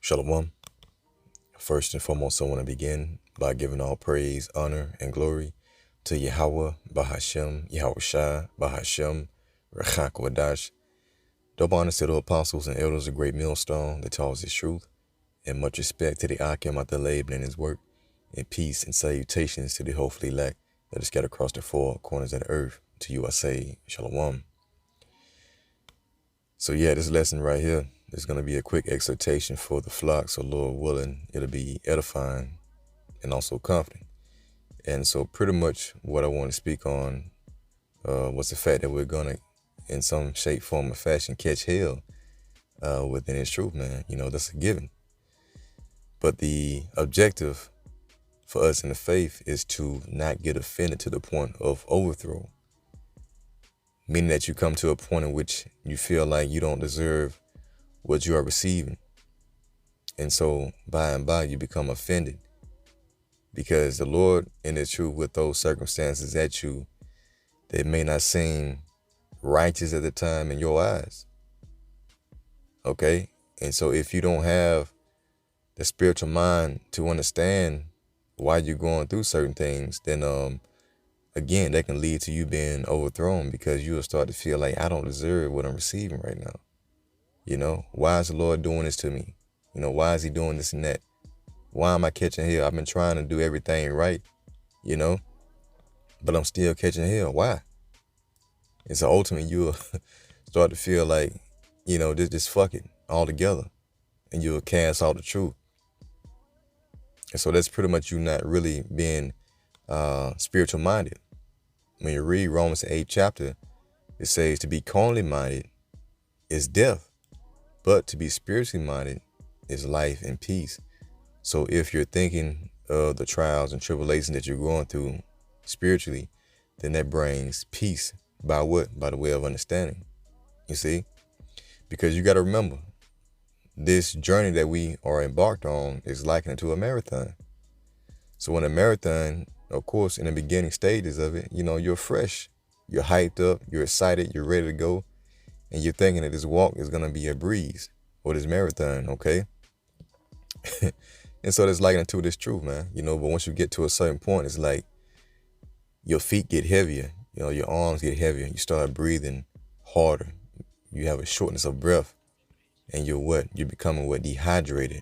Shalom. First and foremost, I want to begin by giving all praise, honor, and glory to Yahweh, Bahashem, Yahweh Shai, Bahashem, Rechak Wadash. Double honors to the apostles and elders of Great Millstone that tells his truth, and much respect to the Akim out the labor in his work, and peace and salutations to the hopefully elect that is scattered across the four corners of the earth. To you I say, Shalom. So this lesson right here is going to be a quick exhortation for the flock, so Lord willing, it'll be edifying and also comforting. And so pretty much what I want to speak on was the fact that we're going to, in some shape, form, or fashion, catch hell within His truth, man. You know, that's a given. But the objective for us in the faith is to not get offended to the point of overthrow. Meaning that you come to a point in which you feel like you don't deserve what you are receiving. And so by and by you become offended. Because the Lord in His truth, with those circumstances at you, they may not seem righteous at the time in your eyes. Okay? And so if you don't have the spiritual mind to understand why you're going through certain things, then again, that can lead to you being overthrown, because you will start to feel like, I don't deserve what I'm receiving right now. You know, why is the Lord doing this to me? You know, why is He doing this and that? Why am I catching hell? I've been trying to do everything right, you know, but I'm still catching hell. Why? And so ultimately you'll start to feel like, you know, just fuck it altogether, and you'll cast out the truth. And so that's pretty much you not really being spiritual minded. When you read Romans 8th chapter, it says to be carnally minded is death, but to be spiritually minded is life and peace. So if you're thinking of the trials and tribulations that you're going through spiritually, then that brings peace by what? By the way of understanding. You see? Because you got to remember, this journey that we are embarked on is likened to a marathon. So in a marathon, of course, in the beginning stages of it, you know, you're fresh, you're hyped up, you're excited, you're ready to go, and you're thinking that this walk is going to be a breeze, or this marathon, okay? And so that's likened to this truth, man, you know. But once you get to a certain point, it's like your feet get heavier, you know, your arms get heavier, you start breathing harder, you have a shortness of breath, and you're becoming dehydrated,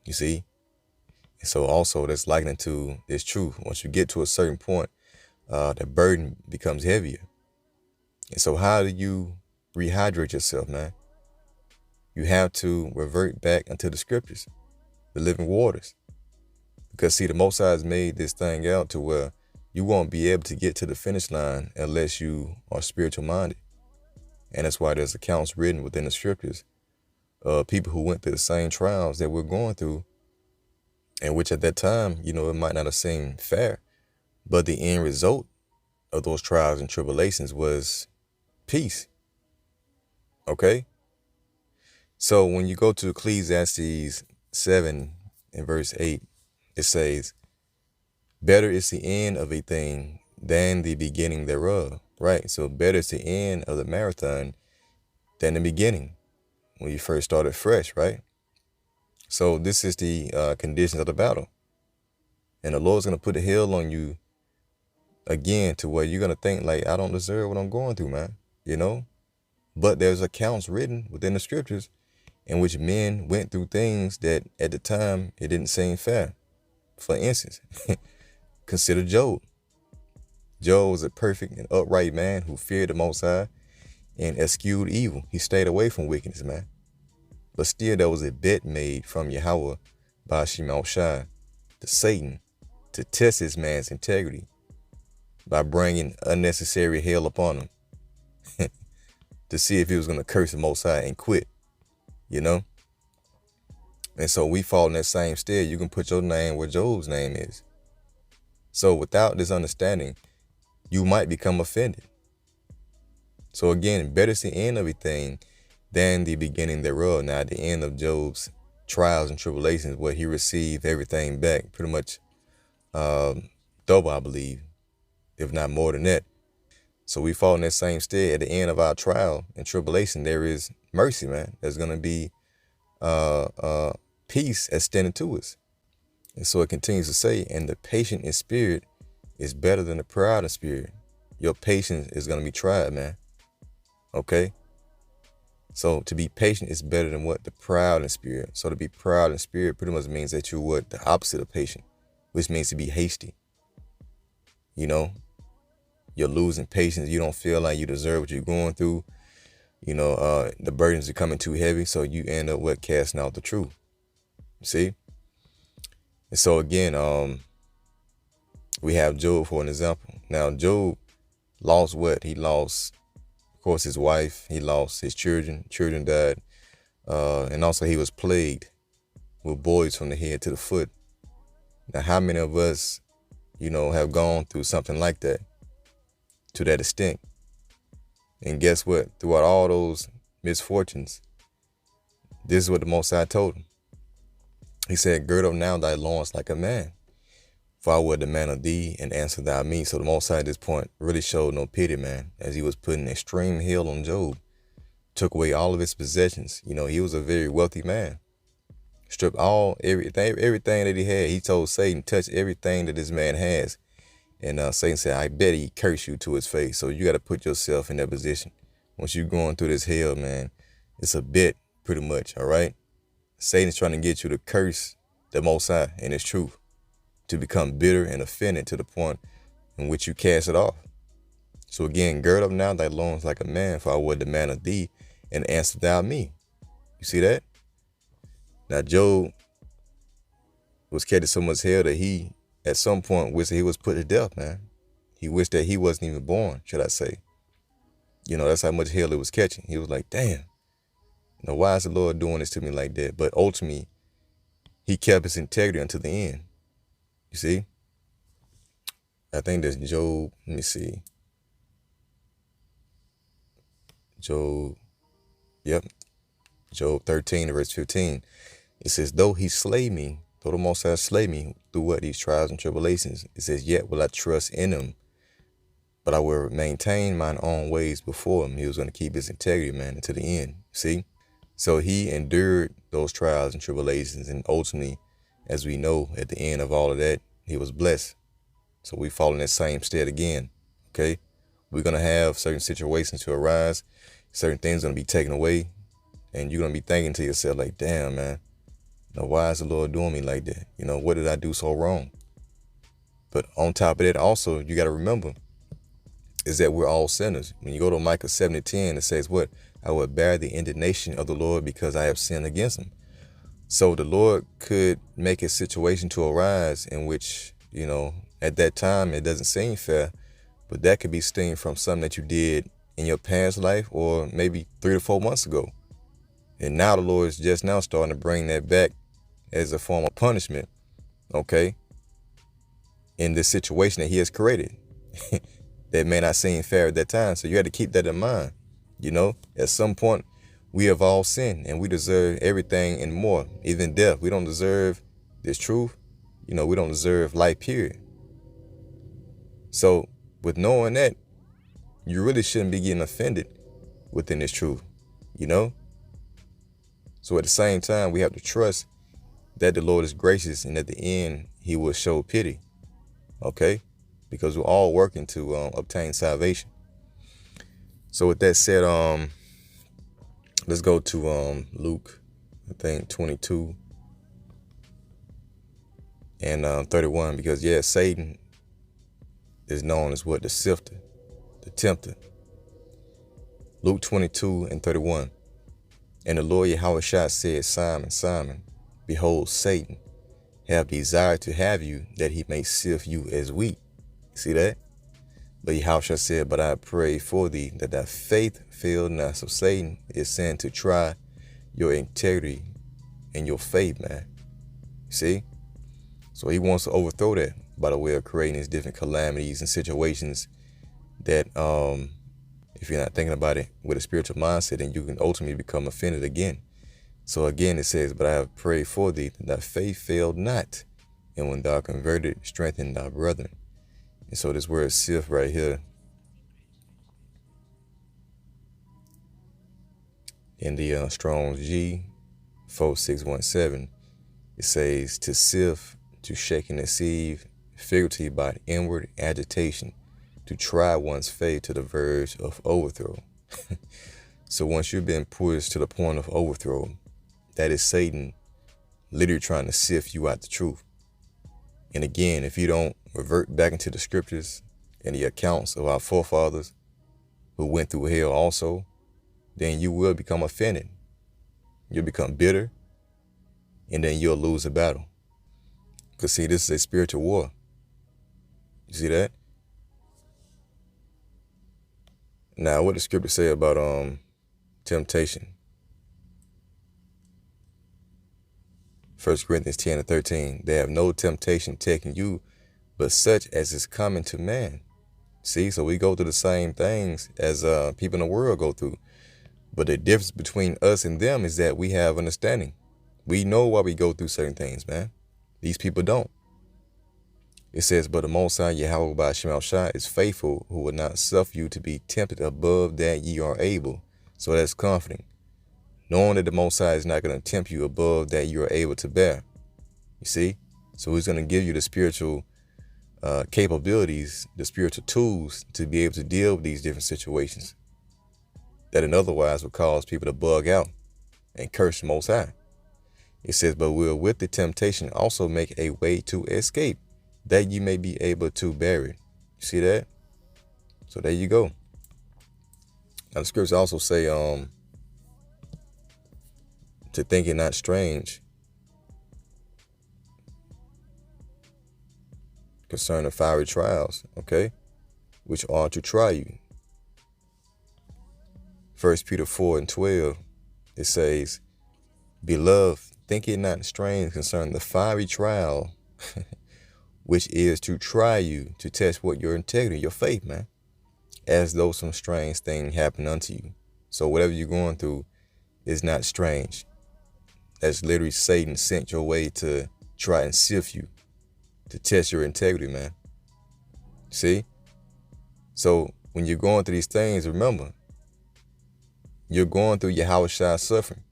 you see? And so also that's likened to this truth. Once you get to a certain point, the burden becomes heavier. And so how do you rehydrate yourself, man? You have to revert back into the scriptures, the living waters. Because see, the Most High has made this thing out to where you won't be able to get to the finish line unless you are spiritual minded. And that's why there's accounts written within the scriptures of people who went through the same trials that we're going through, and which at that time, you know, it might not have seemed fair, but the end result of those trials and tribulations was peace. Okay? So when you go to Ecclesiastes 7 and verse 8, it says, better is the end of a thing than the beginning thereof. Right? So better is the end of the marathon than the beginning, when you first started fresh, right? So this is the conditions of the battle. And the Lord's going to put a hell on you again to where you're going to think like, I don't deserve what I'm going through, man, you know? But there's accounts written within the scriptures in which men went through things that at the time it didn't seem fair. For instance, consider Job. Job was a perfect and upright man who feared the Most High and eschewed evil. He stayed away from wickedness, man. But still there was a bet made from Yahweh by Shemel Shai to Satan to test this man's integrity by bringing unnecessary hell upon him to see if he was going to curse the Most High and quit, you know? And so we fall in that same stead. You can put your name where Job's name is. So without this understanding, you might become offended. So again, better is the end of a thing than the beginning thereof. Now, at the end of Job's trials and tribulations, where he received everything back, pretty much double, I believe, if not more than that. So we fall in that same stead. At the end of our trial and tribulation, there is mercy, man. There's going to be peace extended to us. And so it continues to say, and the patient in spirit is better than the proud in spirit. Your patience is going to be tried, man. Okay? So to be patient is better than what? The proud in spirit. So to be proud in spirit pretty much means that you're what? The opposite of patient, which means to be hasty. You know, you're losing patience. You don't feel like you deserve what you're going through. You know, the burdens are coming too heavy. So you end up what? Casting out the truth. See? And so again, we have Job for an example. Now, Job lost what? He lost, of course, his wife. He lost his children. Children died. And also he was plagued with boils from the head to the foot. Now, how many of us, you know, have gone through something like that to that extent? And guess what? Throughout all those misfortunes, this is what the Most High told him. He said, gird up now thy loins like a man, for I will demand of thee and answer thou me. So the Most High at this point really showed no pity, man, as he was putting extreme hell on Job, took away all of his possessions. You know, he was a very wealthy man. Stripped everything that he had. He told Satan, touch everything that this man has. And Satan said, I bet he curse you to his face. So you got to put yourself in that position. Once you're going through this hell, man, it's a bet pretty much, all right? Satan's trying to get you to curse the Most High and his truth, to become bitter and offended to the point in which you cast it off. So again, gird up now thy loins like a man, for I will demand of thee and answer thou me. You see that? Now, Job was carried so much hell that he, at some point, wished that he was put to death, man. He wished that he wasn't even born, should I say. You know, that's how much hell it was catching. He was like, damn, you know, why is the Lord doing this to me like that? But ultimately, he kept his integrity until the end. You see? I think that's Job, let me see. Job 13, verse 15. It says, though he slay me, though the Most High slay me through what? These trials and tribulations. It says, yet will I trust in him, but I will maintain mine own ways before him. He was going to keep his integrity, man, until the end. See? So he endured those trials and tribulations, and ultimately, as we know, at the end of all of that, he was blessed. So we fall in that same stead again, okay? We're going to have certain situations to arise, certain things going to be taken away, and you're going to be thinking to yourself like, damn, man, you know, why is the Lord doing me like that? You know, what did I do so wrong? But on top of that, also, you got to remember is that we're all sinners. When you go to Micah 7:10, it says what? I will bear the indignation of the Lord because I have sinned against him. So the Lord could make a situation to arise in which, you know, at that time, it doesn't seem fair, but that could be stemming from something that you did in your past life or maybe 3 to 4 months ago. And now the Lord is just now starting to bring that back as a form of punishment, okay, in this situation that he has created that may not seem fair at that time. So you have to keep that in mind. You know, at some point, we have all sinned and we deserve everything and more, even death. We don't deserve this truth. You know, we don't deserve life, period. So with knowing that, you really shouldn't be getting offended within this truth, you know? So at the same time, we have to trust that the Lord is gracious and at the end, he will show pity, okay? Because we're all working to obtain salvation. So with that said, let's go to Luke, I think 22 and 31, because yeah, Satan is known as what? The sifter, the tempter. Luke 22 and 31. And the Lord Yahushua said, Simon, Simon, behold, Satan have desired to have you, that he may sift you as wheat. See that? But Yahushua said, but I pray for thee that thy faith fail not. So Satan is sent to try your integrity and your faith, man. See? So he wants to overthrow that by the way of creating these different calamities and situations that, if you're not thinking about it with a spiritual mindset, then you can ultimately become offended again. So again, it says, but I have prayed for thee that thy faith failed not. And when thou art converted, strengthen thy brethren. And so this word sift right here in the Strong's G 4617, It says to sift, to shake and deceive, figuratively by inward agitation, to try one's faith to the verge of overthrow. So once you've been pushed to the point of overthrow, that is Satan literally trying to sift you out the truth. And again, if you don't revert back into the scriptures and the accounts of our forefathers who went through hell also, then you will become offended. You'll become bitter, and then you'll lose the battle. Because see, this is a spiritual war. You see that? Now, what does scripture say about temptation? 1 Corinthians 10:13. They have no temptation taking you, but such as is common to man. See, so we go through the same things as people in the world go through. But the difference between us and them is that we have understanding. We know why we go through certain things, man. These people don't. It says, but the Most High Yahweh by Shema Shai is faithful, who will not suffer you to be tempted above that ye are able. So that's comforting. Knowing that the Most High is not going to tempt you above that you are able to bear. You see? So he's going to give you the spiritual capabilities, the spiritual tools to be able to deal with these different situations that in otherwise would cause people to bug out and curse the Most High. It says, but will with the temptation also make a way to escape, that you may be able to bear it. You see that? So there you go. Now the scriptures also say, to think it not strange concerning fiery trials, okay, which are to try you. 1 Peter 4:12, it says, beloved, think it not strange concerning the fiery trial, which is to try you, to test what your integrity, your faith, man, as though some strange thing happened unto you. So whatever you're going through is not strange. That's literally Satan sent your way to try and sift you, to test your integrity, man. See? So when you're going through these things, remember, you're going through Yahweh Shai's suffering.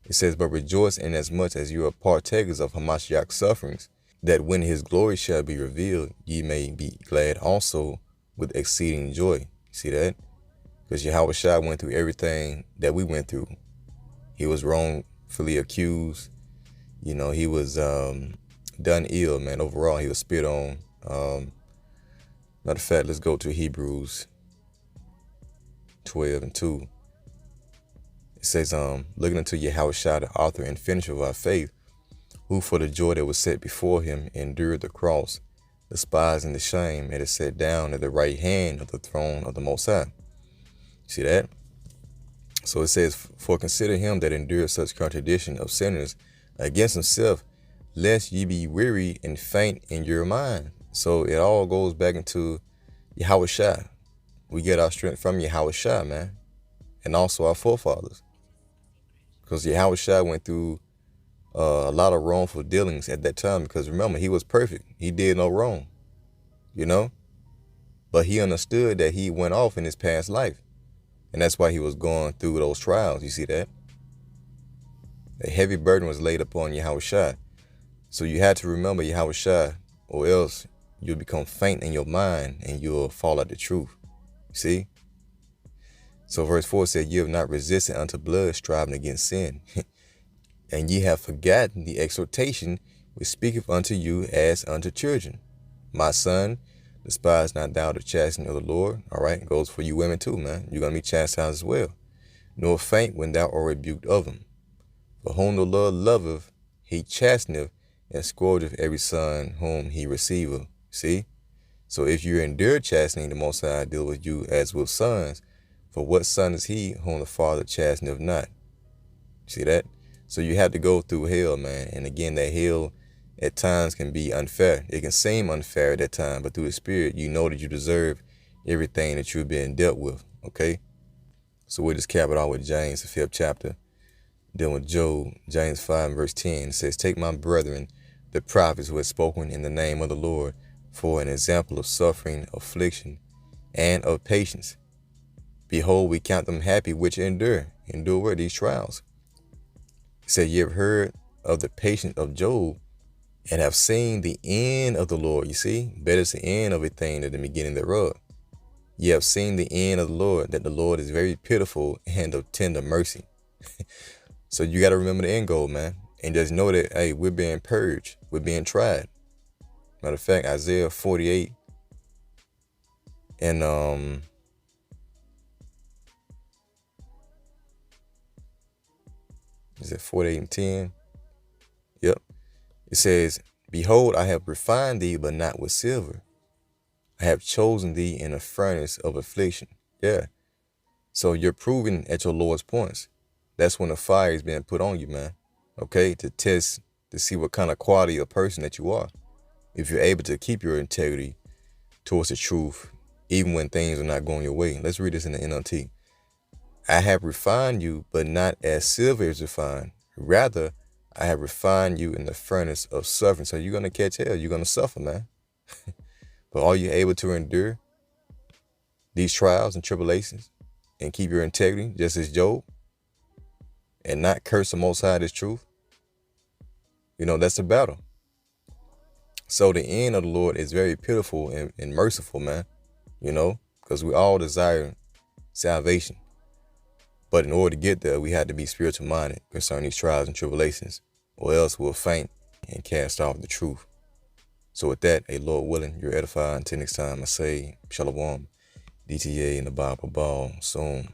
It says, but rejoice in as much as you are partakers of Hamashiach's sufferings, that when his glory shall be revealed, ye may be glad also with exceeding joy. You see that? Because Yahweh Shai went through everything that we went through. He was wrongfully accused. You know, he was done ill, man. Overall, he was spit on. Matter of fact, let's go to Hebrews 12:2. It says, looking unto Yahweh Shai, the author and finisher of our faith, who for the joy that was set before him endured the cross, despising the shame, and is set down at the right hand of the throne of the Most High. See that? So it says, for consider him that endured such contradiction of sinners against himself, lest ye be weary and faint in your mind. So it all goes back into Yahweh Shai. We get our strength from Yahweh Shai, man, and also our forefathers. Because Yahweh Shai went through a lot of wrongful dealings at that time. Because remember, he was perfect. He did no wrong, you know. But he understood that he went off in his past life. And that's why he was going through those trials. You see that? A heavy burden was laid upon Yahweh Shai. So you had to remember Yahweh Shai, or else you'll become faint in your mind and you'll fall out the truth. See? So verse 4 said, ye have not resisted unto blood, striving against sin. And ye have forgotten the exhortation which speaketh unto you as unto children. My son, despise not thou the chastening of the Lord. All right, goes for you women too, man. You're going to be chastised as well. Nor faint when thou art rebuked of him. For whom the Lord loveth, he chasteneth and scourgeth every son whom he receiveth. See? So if you endure chastening, the Most High deal with you as with sons. For what son is he whom the Father chasteneth not? See that? So you have to go through hell, man. And again, that hell at times can be unfair. It can seem unfair at that time, but through the Spirit, you know that you deserve everything that you're being dealt with, okay? So we'll just cap it off with James, the 5th chapter. Then with Job, James 5:10, it says, take my brethren, the prophets who have spoken in the name of the Lord, for an example of suffering, affliction, and of patience. Behold, we count them happy which endure these trials. It said, ye have heard of the patience of Job and have seen the end of the Lord. You see, better is the end of a thing than the beginning thereof. You have seen the end of the Lord, that the Lord is very pitiful and of tender mercy. So you got to remember the end goal, man. And just know that, hey, we're being purged. We're being tried. Matter of fact, Isaiah 48 and is it 48 and 10? Yep. It says, behold, I have refined thee, but not with silver. I have chosen thee in a furnace of affliction. Yeah. So you're proving at your lowest points. That's when the fire is being put on you, man. Okay? To test, to see what kind of quality of person that you are. If you're able to keep your integrity towards the truth, even when things are not going your way. Let's read this in the NLT. I have refined you, but not as silver is refined. Rather, I have refined you in the furnace of suffering. So you're going to catch hell. You're going to suffer, man. But are you able to endure these trials and tribulations and keep your integrity, just as Job, and not curse the Most High this truth? You know, that's a battle. So the end of the Lord is very pitiful and merciful, man. You know, because we all desire salvation. But in order to get there, we have to be spiritual minded concerning these trials and tribulations, or else we'll faint and cast off the truth. So with that, Lord willing, you're edified. Until next time, I say, Shalom, DTA, and the Bible Ball, soon.